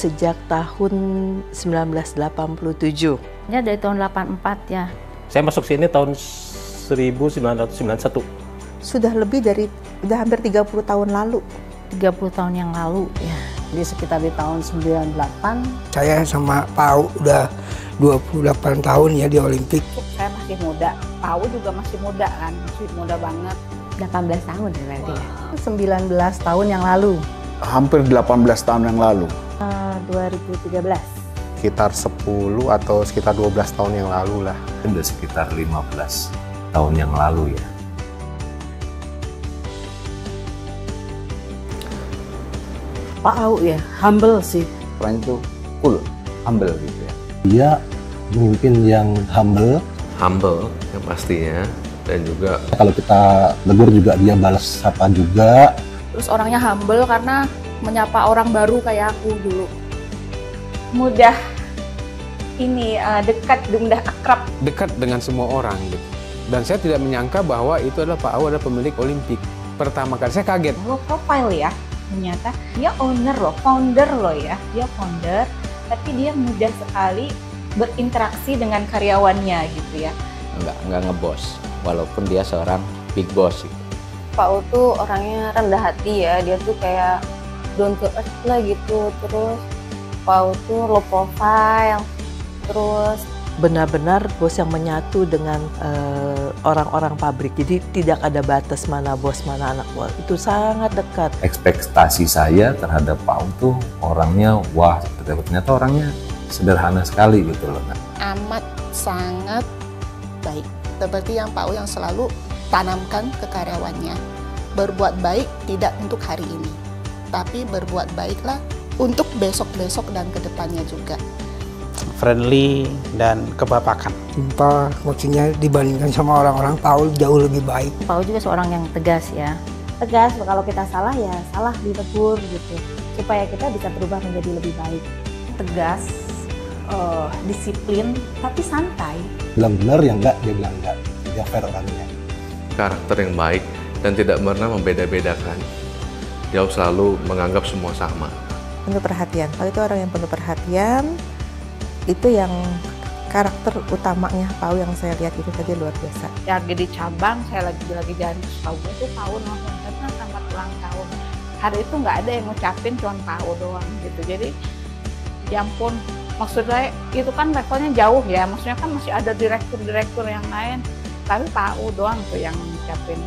sejak tahun 1987. Ya dari tahun 84 ya. Saya masuk sini tahun 1991. Sudah hampir 30 tahun lalu. 30 tahun yang lalu ya. Di sekitar di tahun 98. Saya sama Pak Au udah 28 tahun ya di Olimpik. Saya masih muda, Pak Au juga masih muda kan, masih muda banget. 18 tahun ya berarti ya. 19 tahun yang lalu. Hampir 18 tahun yang lalu. 2013. Sekitar 10 atau sekitar 12 tahun yang lalu lah. Udah sekitar 15 tahun yang lalu ya. Pak Au ya, humble sih. Orang itu cool, humble gitu ya. Dia pemimpin yang humble Yang pastinya, dan juga kalau kita tegur juga dia balas sapa juga. Terus orangnya humble karena menyapa orang baru kayak aku dulu. Mudah dekat, mudah akrab. Dekat dengan semua orang gitu. Dan saya tidak menyangka bahwa itu adalah Pak Au adalah pemilik Olimpik. Pertama kali saya kaget. Low profile ya, ternyata dia owner loh, founder loh ya. Dia founder, tapi dia mudah sekali berinteraksi dengan karyawannya gitu ya. Enggak ngebos, walaupun dia seorang big boss gitu. Pak Au tuh orangnya rendah hati ya, dia tuh kayak down to earth lah gitu. Terus Pak Au tuh low profile, terus benar-benar bos yang menyatu dengan orang-orang pabrik. Jadi tidak ada batas mana bos, mana anak buah. Itu sangat dekat. ekspektasi saya terhadap Pak Au tuh orangnya, wah ternyata orangnya sederhana sekali gitu loh. Amat sangat baik. Seperti yang Pak Au yang selalu tanamkan ke karyawannya. Berbuat baik tidak untuk hari ini, tapi berbuat baiklah untuk besok-besok dan kedepannya juga. Friendly dan kebapakan. Sumpah, maksudnya dibandingkan sama orang-orang, Pak Au jauh lebih baik. Pak Au juga seorang yang tegas ya. Tegas, kalau kita salah ya salah, ditegur gitu. Supaya kita bisa berubah menjadi lebih baik. Tegas, disiplin, tapi santai. Bilang benar ya enggak, dia bilang enggak. Dia fair orangnya. Karakter yang baik dan tidak pernah membeda-bedakan. Dia selalu menganggap semua sama. Penuh perhatian. Kalau itu orang yang penuh perhatian, itu yang karakter utamanya Pak Au yang saya lihat itu tadi luar biasa. Lagi di cabang, saya lagi jalan ke Sukabumi itu Pak Au langsung karena selamat ulang tahun. Hari itu nggak ada yang ngucapin, cuma Pak Au doang gitu. Jadi, ya ampun, maksudnya itu kan levelnya jauh ya. Maksudnya kan masih ada direktur-direktur yang lain, tapi Pak Au doang tuh yang ngucapin.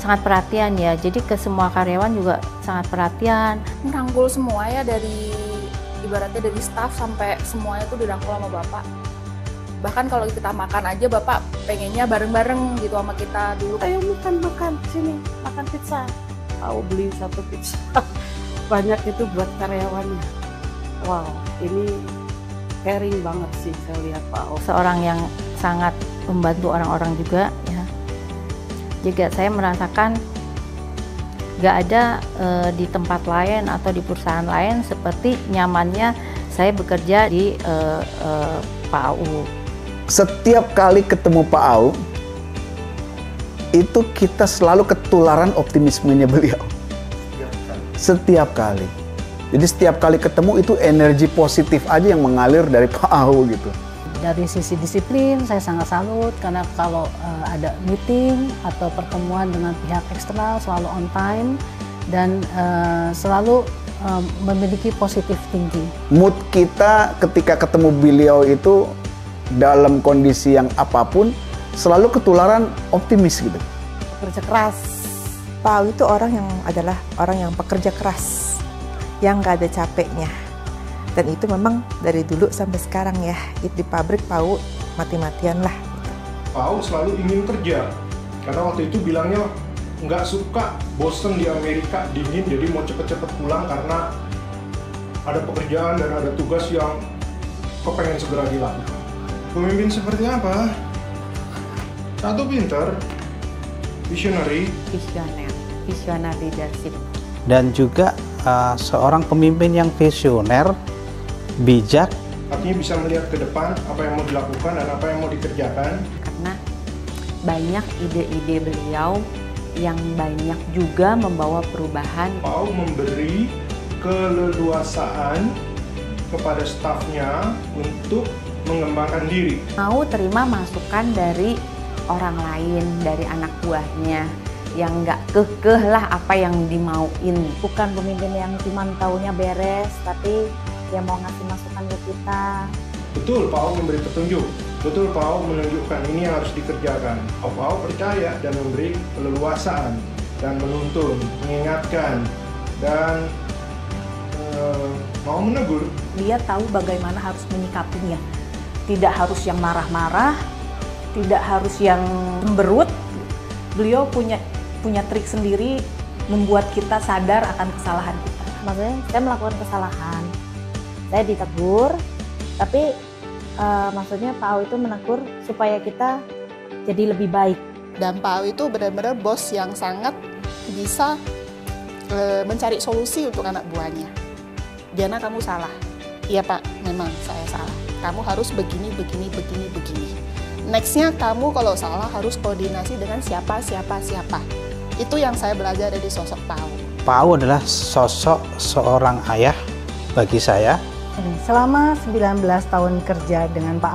Sangat perhatian ya. Jadi ke semua karyawan juga sangat perhatian. Merangkul semua ya, dari ibaratnya dari staff sampai semuanya tuh dirangkul sama Bapak. Bahkan kalau kita makan aja Bapak pengennya bareng-bareng gitu sama kita dulu. Ayo makan sini, makan pizza. Au beli 1 pizza. Banyak itu buat karyawannya. Wow, ini caring banget sih saya lihat Pak Au. Seorang yang sangat membantu orang-orang juga ya. Juga saya merasakan gak ada di tempat lain atau di perusahaan lain seperti nyamannya saya bekerja di Pak Au. Setiap kali ketemu Pak Au, itu kita selalu ketularan optimismenya beliau. Setiap kali. Jadi setiap kali ketemu itu energi positif aja yang mengalir dari Pak Au gitu. Dari sisi disiplin saya sangat salut karena kalau ada meeting atau pertemuan dengan pihak eksternal selalu on time dan selalu memiliki positive thinking. Mood kita ketika ketemu beliau itu dalam kondisi yang apapun selalu ketularan optimis gitu. Pekerja keras. Pak Au itu adalah orang yang pekerja keras, yang gak ada capeknya. Dan itu memang dari dulu sampai sekarang ya, di pabrik Pak Au mati-matian lah. Pak Au selalu ingin kerja, karena waktu itu bilangnya nggak suka, bosen di Amerika, dingin, jadi mau cepet-cepet pulang karena ada pekerjaan dan ada tugas yang kepengen segera dilakukan. Pemimpin seperti apa? Satu, pintar, visionary, visioner leadership. Dan juga seorang pemimpin yang visioner, bijak. Artinya bisa melihat ke depan apa yang mau dilakukan dan apa yang mau dikerjakan. Karena banyak ide-ide beliau yang banyak juga membawa perubahan. Pak Au memberi keleluasaan kepada stafnya untuk mengembangkan diri. Mau terima masukan dari orang lain, dari anak buahnya, yang nggak kekeh lah apa yang dimauin. Bukan pemimpin yang cuma taunya beres, tapi dia mau ngasih masukan ke kita. Betul, Pak Au memberi petunjuk. Betul, Pak Au menunjukkan ini yang harus dikerjakan. Pak Au percaya dan memberi keleluasaan dan menuntun, mengingatkan, dan mau menegur. Dia tahu bagaimana harus menyikapinya. Tidak harus yang marah-marah, tidak harus yang cemberut. Beliau punya trik sendiri membuat kita sadar akan kesalahan kita. Maksudnya saya melakukan kesalahan, saya ditegur, tapi maksudnya Pak Au itu menegur supaya kita jadi lebih baik. Dan Pak Au itu benar-benar bos yang sangat bisa mencari solusi untuk anak buahnya. Diana, kamu salah. Iya Pak, memang saya salah. Kamu harus begini. Nextnya kamu kalau salah harus koordinasi dengan siapa. Itu yang saya belajar dari sosok Pak Au. Pak Au adalah sosok seorang ayah bagi saya. Selama 19 tahun kerja dengan Pak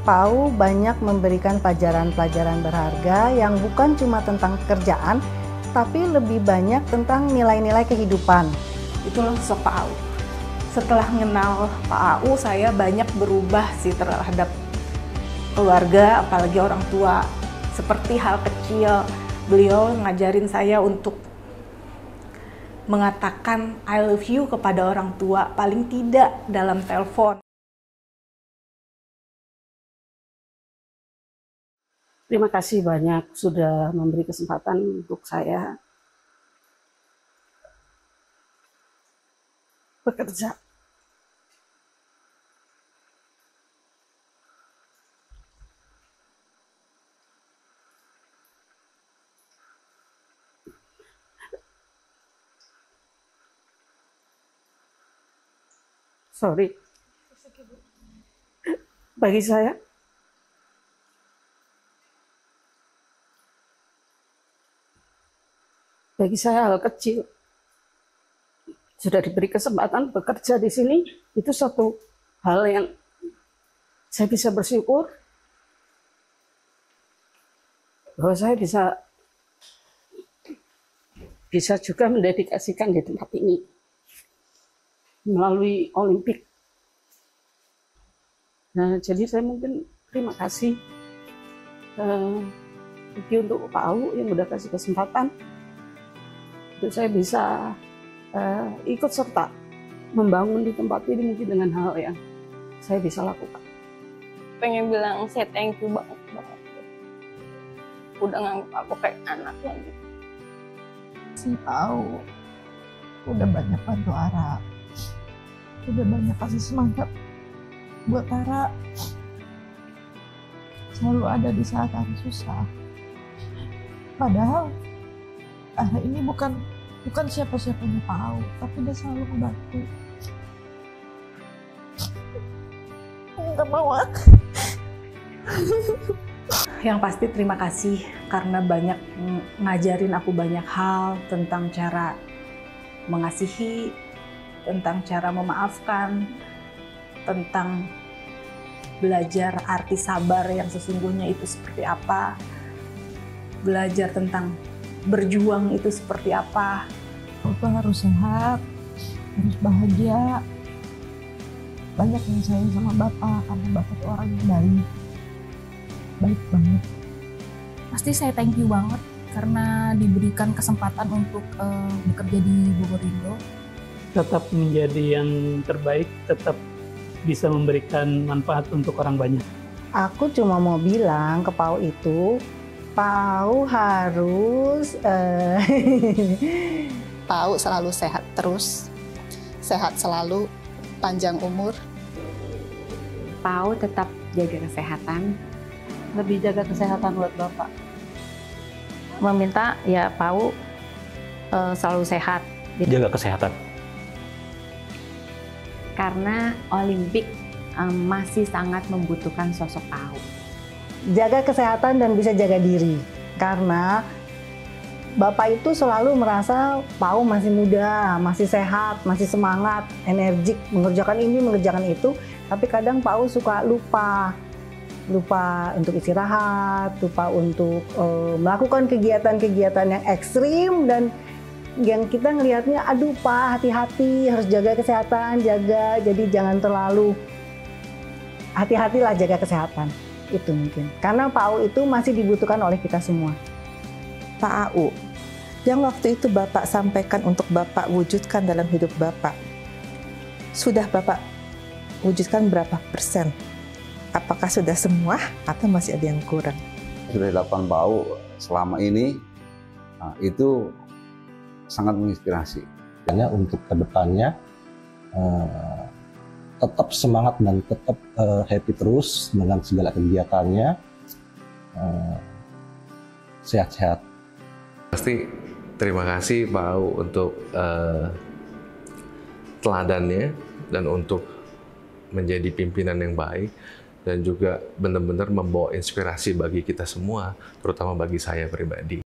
Au banyak memberikan pelajaran-pelajaran berharga yang bukan cuma tentang kerjaan, tapi lebih banyak tentang nilai-nilai kehidupan. Itulah sosok Pak Au. Setelah mengenal Pak Au, saya banyak berubah sih terhadap keluarga, apalagi orang tua. Seperti hal kecil, beliau ngajarin saya untuk mengatakan I love you kepada orang tua, paling tidak dalam telepon. Terima kasih banyak sudah memberi kesempatan untuk saya bekerja. Sorry. Bagi saya, hal kecil. Sudah diberi kesempatan bekerja di sini, itu satu hal yang saya bisa bersyukur bahwa saya bisa juga mendedikasikan di tempat ini melalui Olimpik. Nah, jadi saya mungkin terima kasih untuk Pak Au yang udah kasih kesempatan untuk saya bisa ikut serta membangun di tempat ini mungkin dengan hal yang saya bisa lakukan. Pengen bilang saya thank you banget. Udah nganggap aku kayak anak lagi. Si Pak Au udah banyak bantu Ara, udah banyak kasih semangat buat Ara, selalu ada di saat Ara susah. Padahal Ara ini bukan siapa-siapanya Pak Au, tapi dia selalu membantu. Nggak mau. Yang pasti terima kasih karena banyak ngajarin aku banyak hal tentang cara mengasihi, tentang cara memaafkan, tentang belajar arti sabar yang sesungguhnya itu seperti apa, belajar tentang berjuang itu seperti apa. Bapak harus sehat, harus bahagia. Banyak yang sayang sama Bapak karena Bapak itu orang yang baik banget. Pasti saya thank you banget karena diberikan kesempatan untuk bekerja di Bogorindo. Tetap menjadi yang terbaik, tetap bisa memberikan manfaat untuk orang banyak. Aku cuma mau bilang ke Pak Au itu, Pak Au harus Pak Au selalu sehat terus, sehat selalu, panjang umur. Pak Au tetap jaga kesehatan, lebih jaga kesehatan buat Bapak. Meminta ya Pak Au selalu sehat. Jaga kesehatan. Karena Olimpik masih sangat membutuhkan sosok Pak Au. Jaga kesehatan dan bisa jaga diri. Karena Bapak itu selalu merasa Pak Au masih muda, masih sehat, masih semangat, energik, mengerjakan ini, mengerjakan itu. Tapi kadang Pak Au suka lupa untuk istirahat, lupa untuk melakukan kegiatan-kegiatan yang ekstrim, dan yang kita ngelihatnya, aduh Pak, hati-hati, harus jaga kesehatan, jadi jangan terlalu, hati-hatilah jaga kesehatan. Itu mungkin, karena Pak Au itu masih dibutuhkan oleh kita semua. Pak Au, yang waktu itu Bapak sampaikan untuk Bapak wujudkan dalam hidup Bapak, sudah Bapak wujudkan berapa persen? Apakah sudah semua atau masih ada yang kurang? Sudah dilakukan Pak Au selama ini, itu sangat menginspirasi. Hanya untuk kedepannya tetap semangat dan tetap happy terus dengan segala kegiatannya, sehat-sehat. Pasti terima kasih Pak Au untuk teladannya dan untuk menjadi pimpinan yang baik, dan juga benar-benar membawa inspirasi bagi kita semua, terutama bagi saya pribadi.